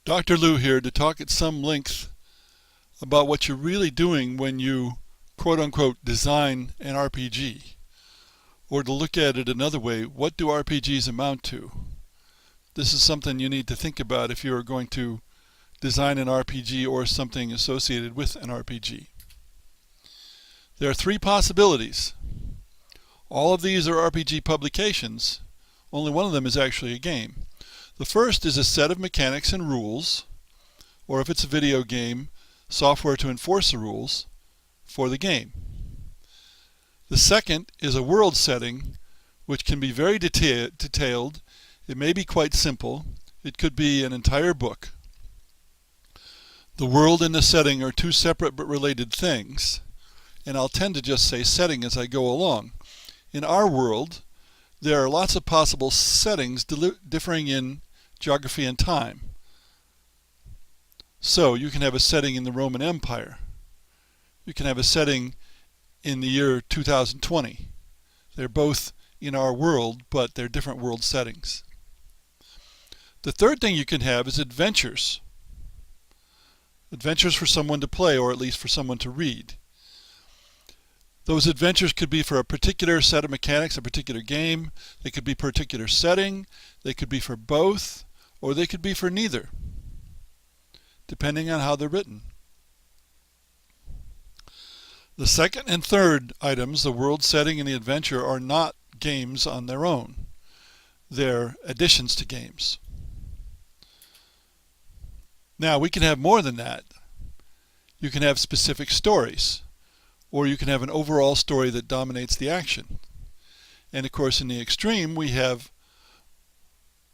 Dr. Lou here to talk at some length about what you're really doing when you quote-unquote design an RPG. Or to look at it another way, what do RPGs amount to? This is something you need to think about if you're going to design an RPG or something associated with an RPG. There are three possibilities. All of these are RPG publications. Only one of them is actually a game. The first is a set of mechanics and rules, or if it's a video game, software to enforce the rules for the game. The second is a world setting, which can be very detailed. It may be quite simple. It could be an entire book. The world and the setting are two separate but related things, and I'll tend to just say setting as I go along. In our world, there are lots of possible settings differing in geography and time. So you can have a setting in the Roman Empire. You can have a setting in the year 2020. They're both in our world, but they're different world settings. The third thing you can have is adventures. Adventures for someone to play, or at least for someone to read. Those adventures could be for a particular set of mechanics, a particular game. They could be a particular setting. They could be for both, or they could be for neither, depending on how they're written. The second and third items, the world setting and the adventure, are not games on their own. They're additions to games. Now, we can have more than that. You can have specific stories, or you can have an overall story that dominates the action. And of course, in the extreme, we have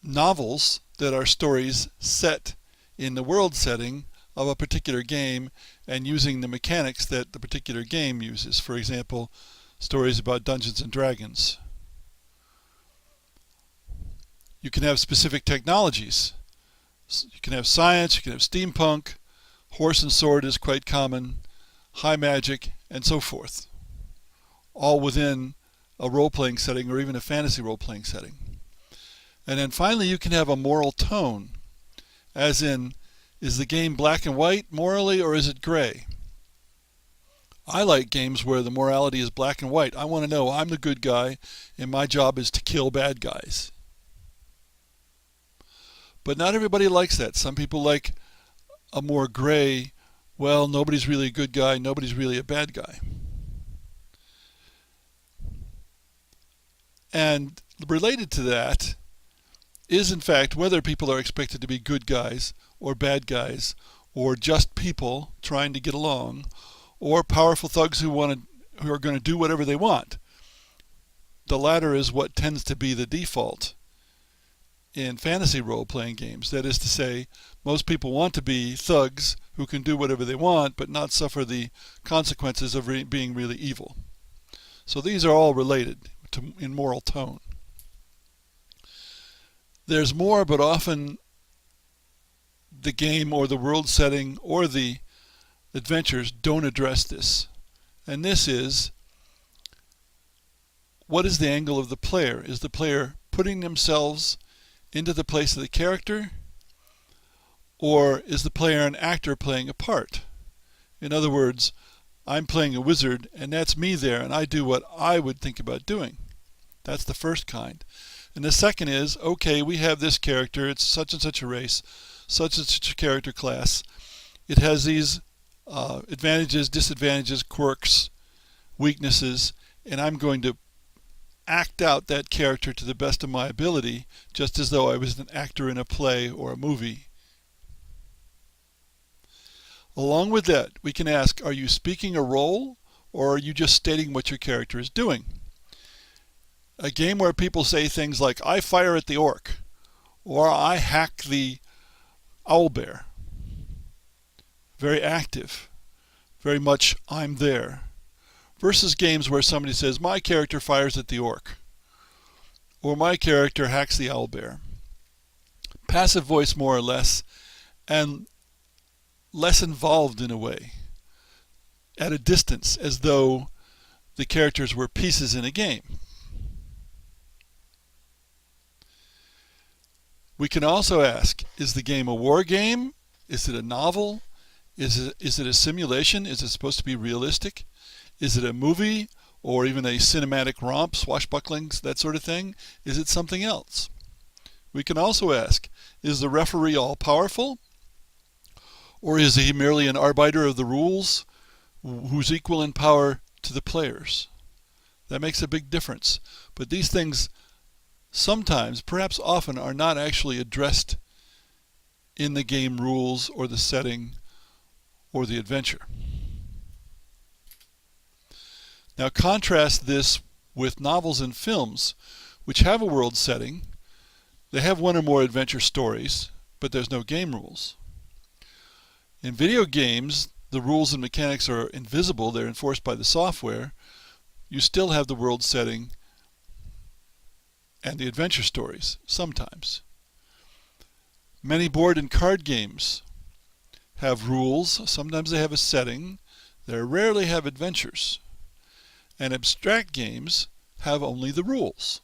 novels that are stories set in the world setting of a particular game and using the mechanics that the particular game uses. For example, stories about Dungeons and Dragons. You can have specific technologies. You can have science, you can have steampunk, horse and sword is quite common, high magic, and so forth. All within a role-playing setting or even a fantasy role-playing setting. And then finally you can have a moral tone, as in, is the game black and white morally, or is it gray? I like games where the morality is black and white. I want to know I'm the good guy and my job is to kill bad guys. But not everybody likes that. Some people like a more gray, well, nobody's really a good guy, nobody's really a bad guy. And related to that is, in fact, whether people are expected to be good guys or bad guys, or just people trying to get along, or powerful thugs who are going to do whatever they want. The latter is what tends to be the default in fantasy role-playing games. That is to say, most people want to be thugs who can do whatever they want but not suffer the consequences of being really evil. So these are all related in moral tone. There's more, but often the game or the world setting or the adventures don't address this. And this is, what is the angle of the player? Is the player putting themselves into the place of the character, or is the player an actor playing a part? In other words, I'm playing a wizard and that's me there and I do what I would think about doing. That's the first kind. And the second is, okay, we have this character, it's such and such a race, such and such a character class. It has these advantages, disadvantages, quirks, weaknesses, and I'm going to act out that character to the best of my ability, just as though I was an actor in a play or a movie. Along with that, we can ask, are you speaking a role, or are you just stating what your character is doing? A game where people say things like, I fire at the orc, or I hack the owlbear. Very active. Very much, I'm there. Versus games where somebody says, my character fires at the orc, or my character hacks the owlbear. Passive voice more or less, and less involved in a way, at a distance, as though the characters were pieces in a game. We can also ask, is the game a war game? Is it a novel? Is it a simulation? Is it supposed to be realistic? Is it a movie or even a cinematic romp, swashbucklings, that sort of thing? Is it something else? We can also ask, is the referee all-powerful? Or is he merely an arbiter of the rules who's equal in power to the players? That makes a big difference. But these things sometimes, perhaps often, are not actually addressed in the game rules or the setting or the adventure. Now contrast this with novels and films, which have a world setting. They have one or more adventure stories, but there's no game rules. In video games, the rules and mechanics are invisible. They're enforced by the software. You still have the world setting and the adventure stories, sometimes. Many board and card games have rules. Sometimes they have a setting. They rarely have adventures. And abstract games have only the rules.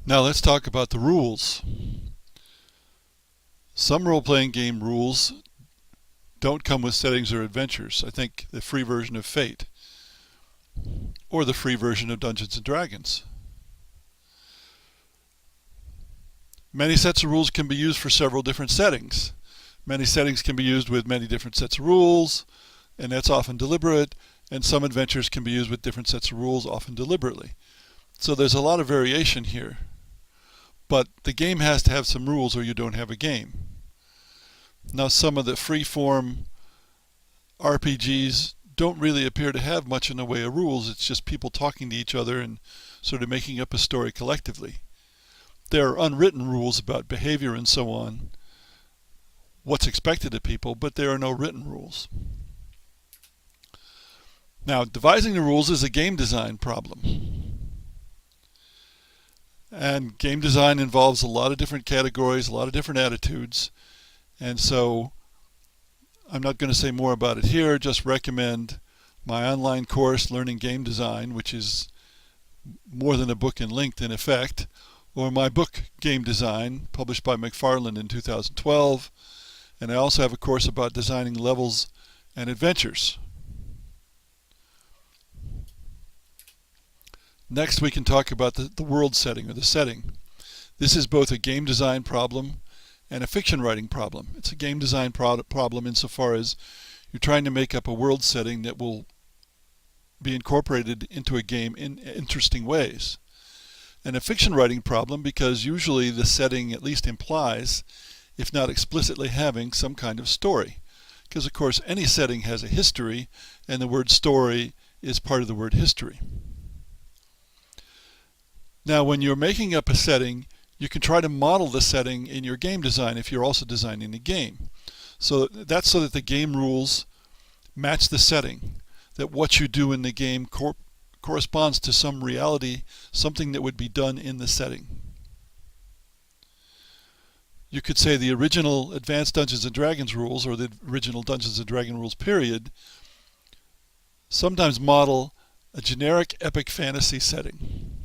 Now let's talk about the rules. Some role-playing game rules don't come with settings or adventures. I think the free version of Fate or the free version of Dungeons and Dragons. Many sets of rules can be used for several different settings. Many settings can be used with many different sets of rules, and that's often deliberate, and some adventures can be used with different sets of rules, often deliberately. So there's a lot of variation here. But the game has to have some rules or you don't have a game. Now some of the free-form RPGs don't really appear to have much in the way of rules. It's just people talking to each other and sort of making up a story collectively. There are unwritten rules about behavior and so on, what's expected of people, but there are no written rules. Now, devising the rules is a game design problem. And game design involves a lot of different categories, a lot of different attitudes. And so I'm not going to say more about it here, just recommend my online course, Learning Game Design, which is more than a book and linked in effect, or my book, Game Design, published by McFarland in 2012. And I also have a course about designing levels and adventures. Next, we can talk about the world setting, or the setting. This is both a game design problem and a fiction writing problem. It's a game design problem insofar as you're trying to make up a world setting that will be incorporated into a game in interesting ways. And a fiction writing problem because usually the setting at least implies, if not explicitly having, some kind of story. Because of course any setting has a history, and the word story is part of the word history. Now when you're making up a setting, you can try to model the setting in your game design if you're also designing the game. So that's so that the game rules match the setting, that what you do in the game corresponds to some reality, something that would be done in the setting. You could say the original Advanced Dungeons and Dragons rules, or the original Dungeons and Dragons rules period, sometimes model a generic epic fantasy setting.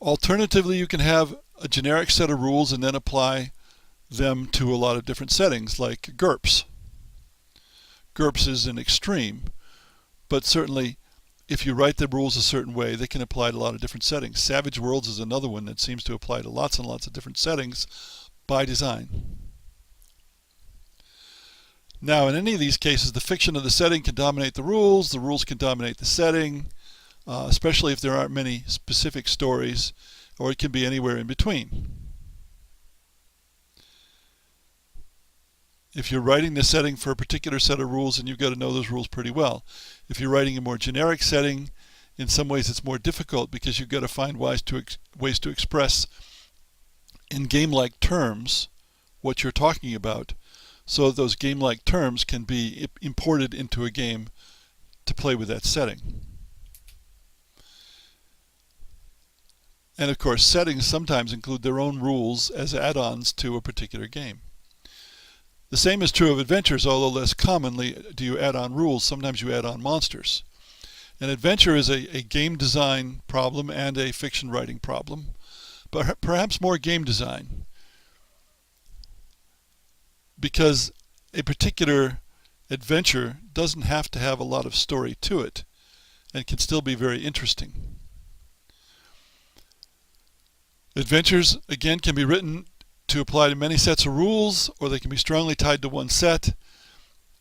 Alternatively, you can have a generic set of rules and then apply them to a lot of different settings, like GURPS. GURPS is an extreme, but certainly if you write the rules a certain way, they can apply to a lot of different settings. Savage Worlds is another one that seems to apply to lots and lots of different settings by design. Now, in any of these cases, the fiction of the setting can dominate the rules can dominate the setting, especially if there aren't many specific stories, or it can be anywhere in between. If you're writing the setting for a particular set of rules, and you've got to know those rules pretty well. If you're writing a more generic setting, in some ways it's more difficult because you've got to find ways to express in game-like terms what you're talking about, so that those game-like terms can be imported into a game to play with that setting. And of course, settings sometimes include their own rules as add-ons to a particular game. The same is true of adventures, although less commonly do you add on rules. Sometimes you add on monsters. An adventure is a game design problem and a fiction writing problem, but perhaps more game design, because a particular adventure doesn't have to have a lot of story to it and can still be very interesting. Adventures, again, can be written to apply to many sets of rules, or they can be strongly tied to one set.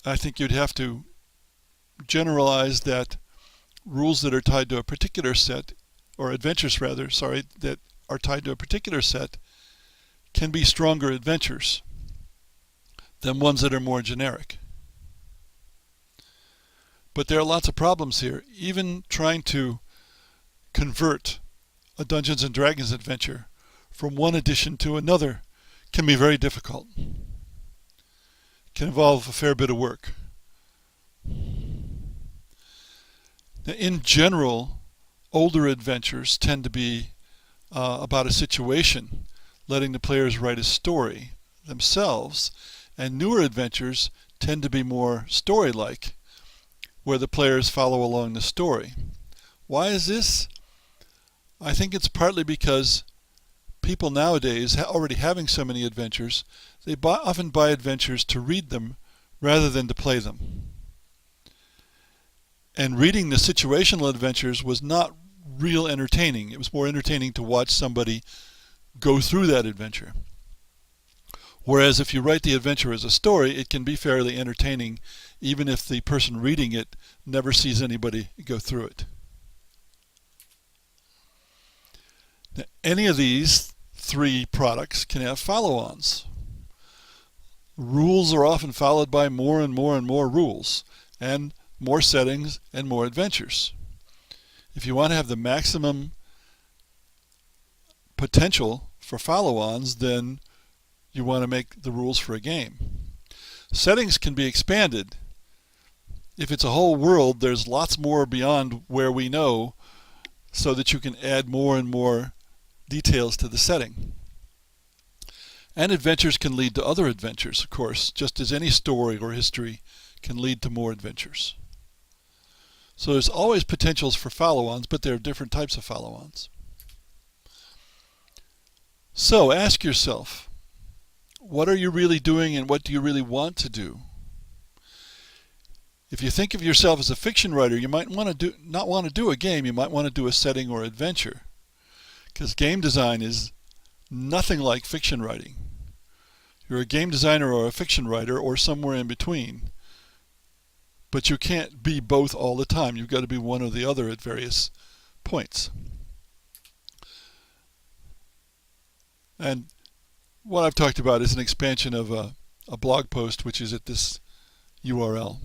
I think you'd have to generalize that rules that are tied to a particular set, or adventures rather, sorry, that are tied to a particular set can be stronger adventures than ones that are more generic. But there are lots of problems here. Even trying to convert a Dungeons & Dragons adventure from one edition to another can be very difficult. It can involve a fair bit of work. Now, in general, older adventures tend to be about a situation, letting the players write a story themselves, and newer adventures tend to be more story-like, where the players follow along the story. Why is this? I think it's partly because people nowadays, already having so many adventures, they often buy adventures to read them rather than to play them. And reading the situational adventures was not real entertaining. It was more entertaining to watch somebody go through that adventure. Whereas if you write the adventure as a story, it can be fairly entertaining even if the person reading it never sees anybody go through it. Now, any of these three products can have follow-ons. Rules are often followed by more and more and more rules, and more settings and more adventures. If you want to have the maximum potential for follow-ons, then you want to make the rules for a game. Settings can be expanded. If it's a whole world, there's lots more beyond where we know, so that you can add more and more details to the setting. And adventures can lead to other adventures, of course, just as any story or history can lead to more adventures. So there's always potentials for follow-ons, but there are different types of follow-ons. So ask yourself, what are you really doing and what do you really want to do? If you think of yourself as a fiction writer, you might not want to do a game, you might want to do a setting or adventure. Because game design is nothing like fiction writing. You're a game designer or a fiction writer or somewhere in between. But you can't be both all the time. You've got to be one or the other at various points. And what I've talked about is an expansion of a blog post, which is at this URL.